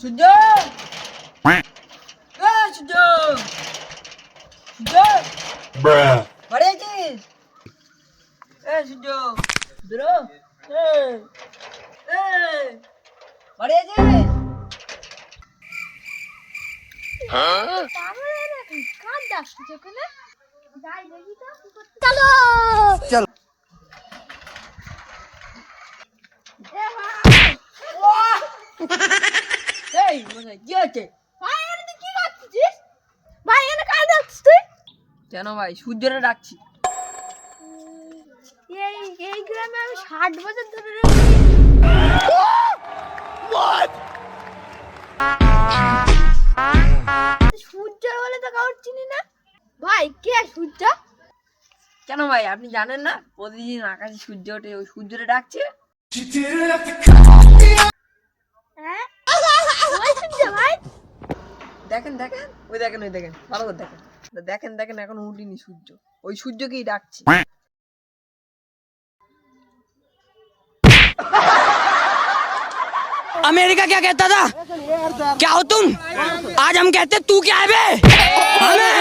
সূর্য সূর্য সূর্য বাড়ি আছিস? সূর্য বেরো। বাড়ি আছিস? চলো এই মশাই কি হচ্ছে? কেন ভাই? সূর্যরে ডাকছি। এই গ্রামে আমি 60 বছর ধরে সূর্য বলে তো কাউর চিনি না। ভাই কে সূর্য? কেন ভাই আপনি জানেন না প্রতিদিন আকাশে সূর্য ওঠে, ওই সূর্যরে ডাকছে। হ্যাঁ ওই সূর্য ভাই। দেখেন দেখেন ওই দেখেন ওই দেখেন ভালো করে দেখেন দেখেন দেখেন এখন উঠিনি সূর্য, ওই সূর্যকেই ডাকছি। अमेरिका क्या कहता था? क्या हो तुम? आज हम कहते तू क्या है बे? हमें